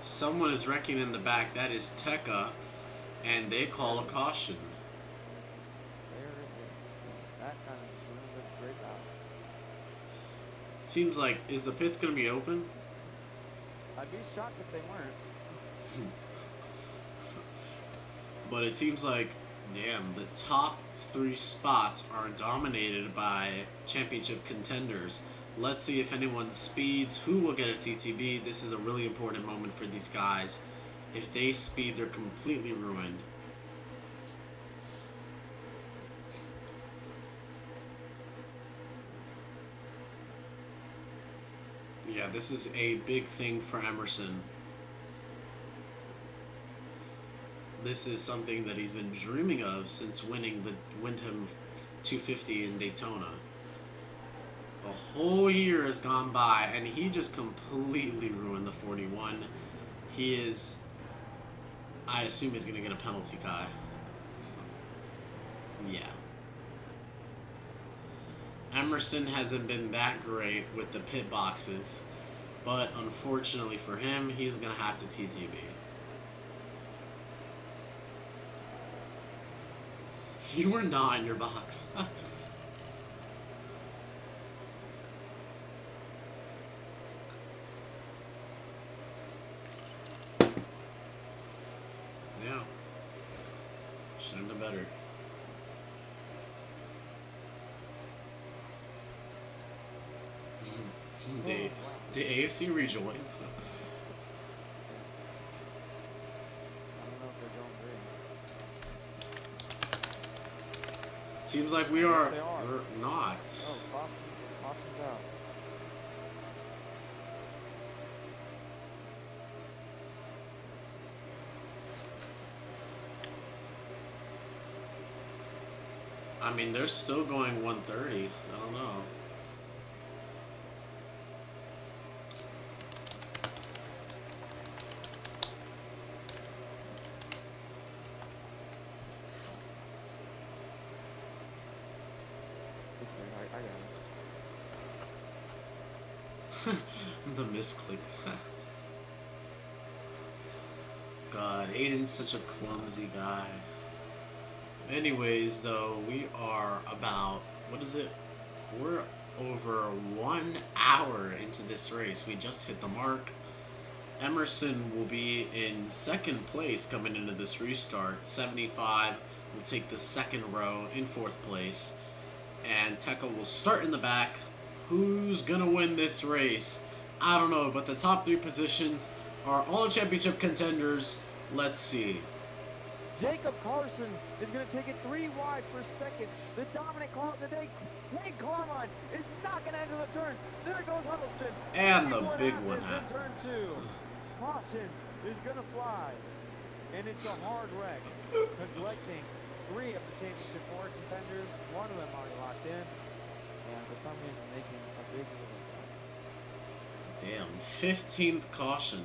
Someone is wrecking in the back. That is Tekka, and they call a caution. There it is. That kind of ruined this great battle. Seems like, is the pits going to be open? I'd be shocked if they weren't. But it seems like, damn, the top 3 spots are dominated by championship contenders. Let's see if anyone speeds. Who will get a TTB? This is a really important moment for these guys. If they speed, they're completely ruined. Yeah, this is a big thing for Emerson. This is something that he's been dreaming of since winning the Wyndham 250 in Daytona. A whole year has gone by, and he just completely ruined the 41. He is... I assume he's going to get a penalty, Kai. Yeah. Emerson hasn't been that great with the pit boxes, but unfortunately for him, he's going to have to TTB. You were not in your box. Yeah. Should have done better. The AFC rejoin. I don't know if they're going green. Seems like we are, They are. we're not. Oh, caution's out. I mean, they're still going 130. I don't know. I got it. The misclick. God, Aiden's such a clumsy guy. Anyways, though, we are about, what is it? We're over 1 hour into this race. We just hit the mark. Emerson will be in second place coming into this restart. 75 will take the second row in fourth place. And Tekka will start in the back. Who's going to win this race? I don't know, but the top 3 positions are all championship contenders. Let's see. Jacob Carson is going to take it 3 wide for second. The dominant car of the day, Nate Carmine, is not going to enter the turn. There goes Huddleston. And the big one happens. Turn 2. Caution is going to fly. And it's a hard wreck, neglecting 3 of the championship 4 contenders. 1 of them already locked in. And for some reason, making a big move. Damn, 15th caution.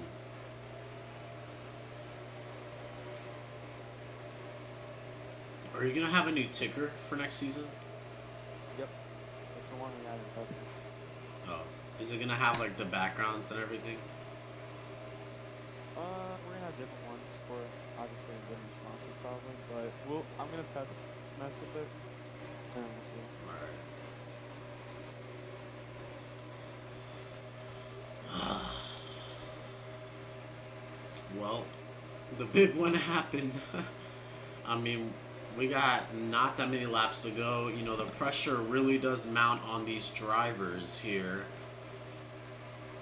Are you going to have a new ticker for next season? Yep. It's the one we haven't tested. Oh. Is it going to have, like, the backgrounds and everything? We're going to have different ones for, obviously, different sponsors probably. But I'm going to mess with it. And we'll see. Alright. Well, the big one happened. I mean, we got not that many laps to go. You know, the pressure really does mount on these drivers here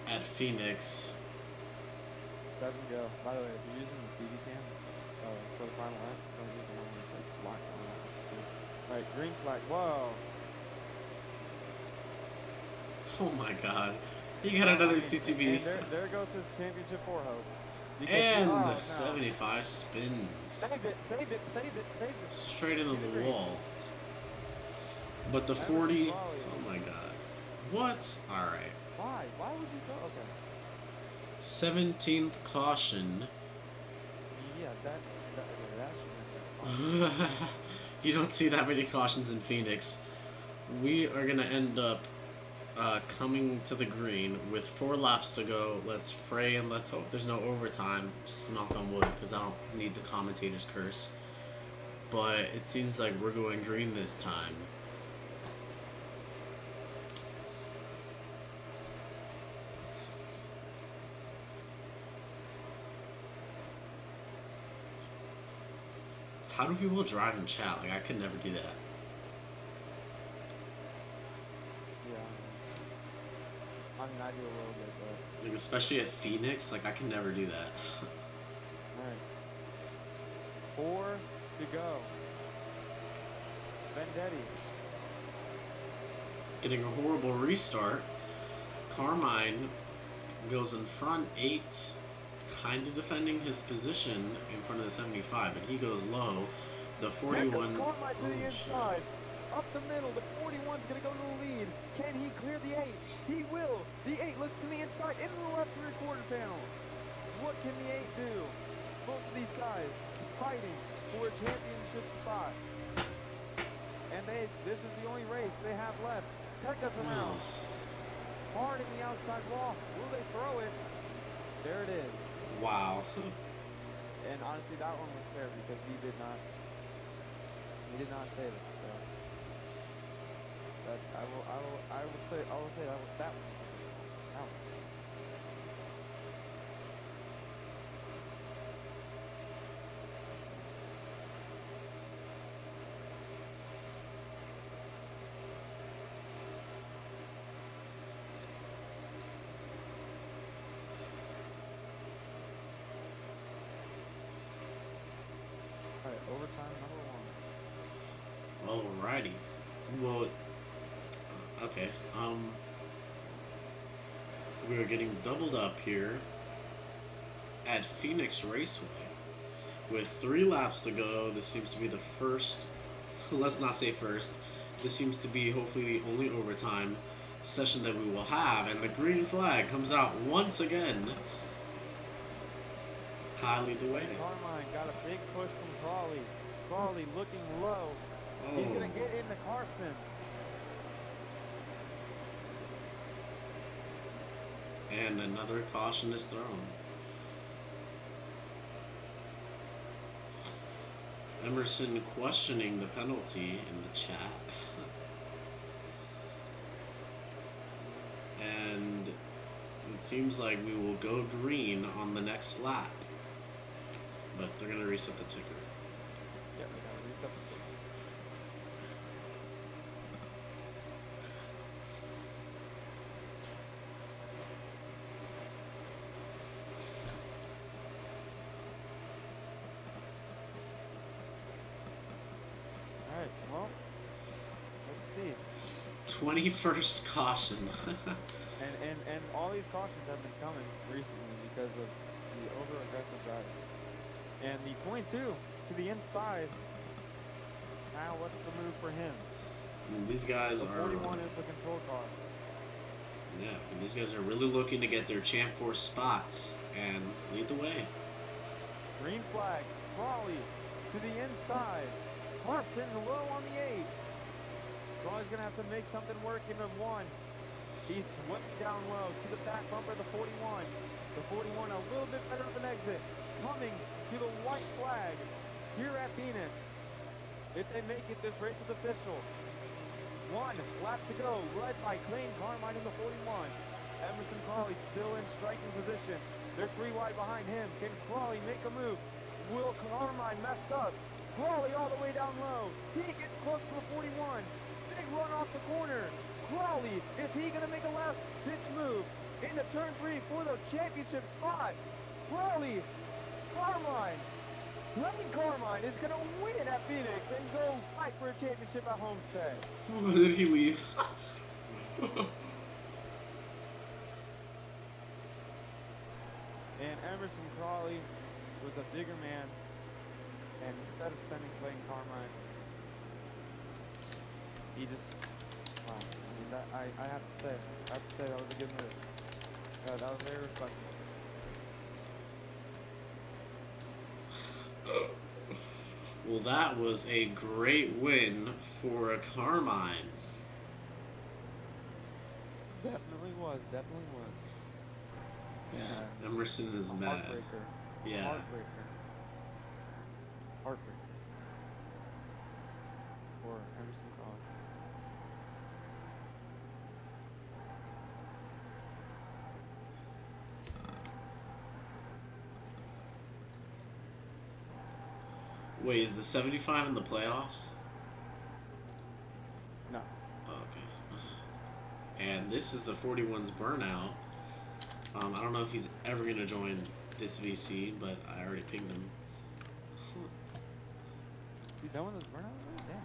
at Phoenix. Doesn't go. By the way, if you're using the BB cam for the final lap, don't use the one where it's like locked on. Alright, green flag. Whoa. Oh my god. You got another TTB. And there goes his championship 4 hope. And oh, the no. 75 spins. Save it, save it, save it, save it. Straight into Get it the green. wall. But the Emerson 40, Crawley. oh my god. What? Alright. Why? Why would you go? Okay. 17th caution. Yeah, that You don't see that many cautions in Phoenix. We are going to end up coming to the green with 4 laps to go. Let's pray and let's hope there's no overtime. Just knock on wood because I don't need the commentator's curse. But it seems like we're going green this time. How do people drive in chat? Like, I could never do that. Yeah. I mean, I do a little bit, but. Like, especially at Phoenix, like, I can never do that. Alright. 4 to go. Vendetti. Getting a horrible restart. Carmine goes in front, 8, kind of defending his position in front of the 75, but he goes low. The 41. Carmine to the Oh, inside. shit. Up the middle. The 41's going to go to the lead. Can he clear the 8? He will. The 8 looks to the inside into the left rear quarter panel. What can the 8 do? Both of these guys fighting for a championship spot. And this is the only race they have left. Pecca's around. Hard in the outside wall. Will they throw it? There it is. Wow. And honestly, that one was fair because he did not save it. So that I will say that was that one. That one. Alright, overtime number 1. Alrighty. Well, okay. We're getting doubled up here at Phoenix Raceway. With 3 laps to go, this seems to be the first, let's not say first, this seems to be hopefully the only overtime session that we will have, and the green flag comes out once again. Kyle, lead the way. Carmine got a big push from Crawley. Crawley looking low. He's going to get into Carson. And another caution is thrown. Emerson questioning the penalty in the chat. And it seems like we will go green on the next lap. But they're going to reset the ticker. Yeah, we got to reset the ticker. Alright, well, let's see. 21st caution. And all these cautions have been coming recently because of the over-aggressive driving. And the 22 to the inside. Now, what's the move for him? And these guys The are. 41 is the control car. Yeah, and these guys are really looking to get their Champ 4 spots and lead the way. Green flag. Crawley to the inside. Clarkson low on the 8. Crawley's going to have to make something work in the 1. He's swept down low to the back bumper of the 41. The 41 a little bit better of an exit. Coming to the white flag here at Phoenix. If they make it, this race is official. 1 lap to go, led by Clayton Carmine in the 41. Emerson Crawley still in striking position. They're 3 wide behind him. Can Crawley make a move? Will Carmine mess up? Crawley all the way down low. He gets close to the 41. Big run off the corner. Crawley, is he going to make a last pitch move into turn 3 for the championship spot? Crawley, Carmine, Clayton Carmine is going to win at Phoenix and go fight for a championship at Homestead. Why did he leave? And Emerson Emerson Crawley was a bigger man, and instead of sending Clayton Carmine, he just, wow. I mean, that, I have to say, that was a good move. That was very respectful. Well, that was a great win for Carmine. Definitely was. Yeah. Emerson is A mad. heartbreaker. Yeah. Heartbreaker. For Emerson Crawley. Wait, is the 75 in the playoffs? No. Oh, okay. And this is the 41's burnout. I don't know if he's ever going to join this VC, but I already pinged him. You done with this burnout already? Damn.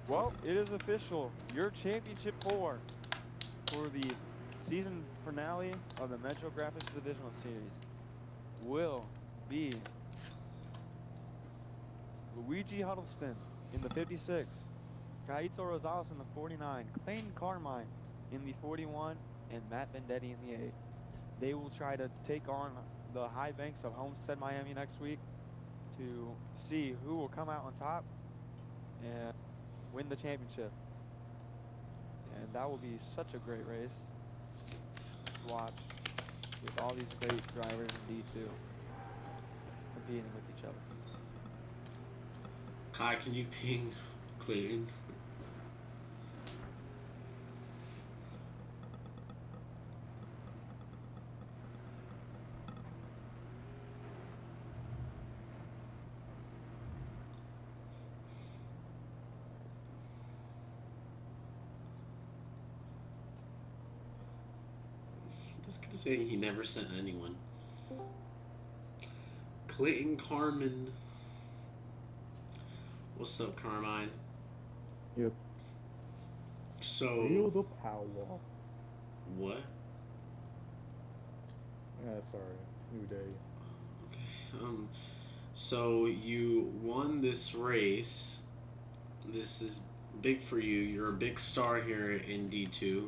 Well, it is official. Your championship 4 for the season finale of the Metro Graphics Divisional Series will be Luigi Huddleston in the 56, Kaito Rosales in the 49, Clayton Carmine in the 41, and Matt Vendetti in the 8. They will try to take on the high banks of Homestead, Miami next week to see who will come out on top and win the championship. And that will be such a great race to watch with all these great drivers in D2 competing with each other. Kai, can you ping Clayton? This kid is saying he never sent anyone. Clayton Carmen. What's up, Carmine? Yep. So. Feel the power. What? Sorry. New day. Okay. So you won this race. This is big for you. You're a big star here in D2.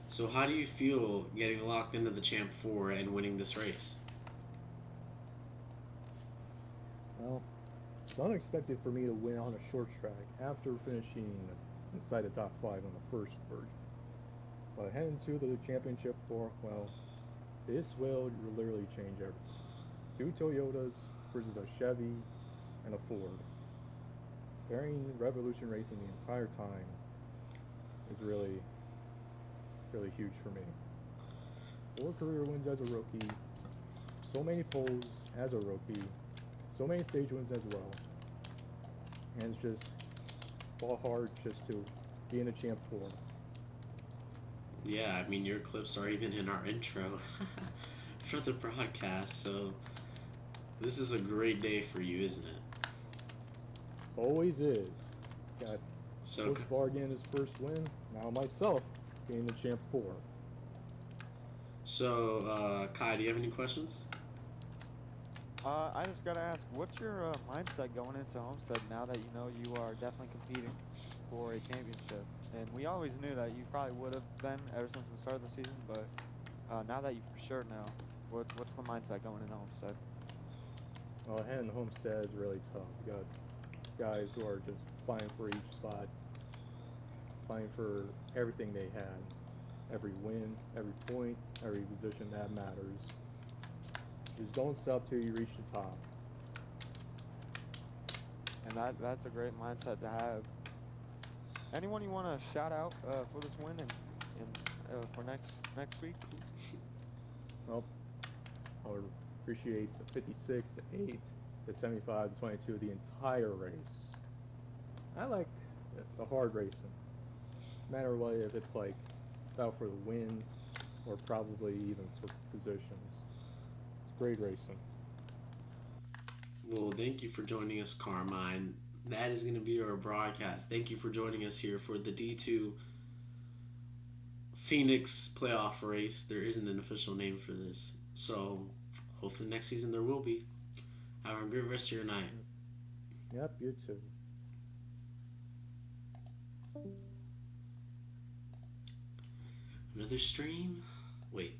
So how do you feel getting locked into the Champ 4 and winning this race? Well, it's unexpected for me to win on a short track after finishing inside the top 5 on the first version. But heading to the championship 4, well, this will literally change everything. 2 Toyotas versus a Chevy and a Ford. Pairing Revolution Racing the entire time is really huge for me. 4 career wins as a rookie, so many poles as a rookie, so many stage wins as well, and it's just fall hard just to be in a Champ 4. Yeah, I mean, your clips are even in our intro for the broadcast, so this is a great day for you, isn't it? Always is. Got So, Coach Varg getting his first win, now myself being the Champ 4. so Kai, do you have any questions? I just gotta ask, what's your mindset going into Homestead now that you know you are definitely competing for a championship? And we always knew that you probably would have been ever since the start of the season, but now that you for sure know, what's the mindset going into Homestead? Well, heading Homestead is really tough. You got guys who are just fighting for each spot, fighting for everything they had. Every win, every point, every position that matters. Just don't stop till you reach the top. And that's a great mindset to have. Anyone you want to shout out for this win and for next week? Well, I would appreciate the 56, the 8, the 75, the 22, the entire race. I like the hard racing. No matter what, if it's like out for the win, or probably even for positions. It's great racing. Well, thank you for joining us, Carmine. That is going to be our broadcast. Thank you for joining us here for the D2 Phoenix playoff race. There isn't an official name for this. So, hopefully next season there will be. Have a great rest of your night. Yep, you too. Another stream? Wait.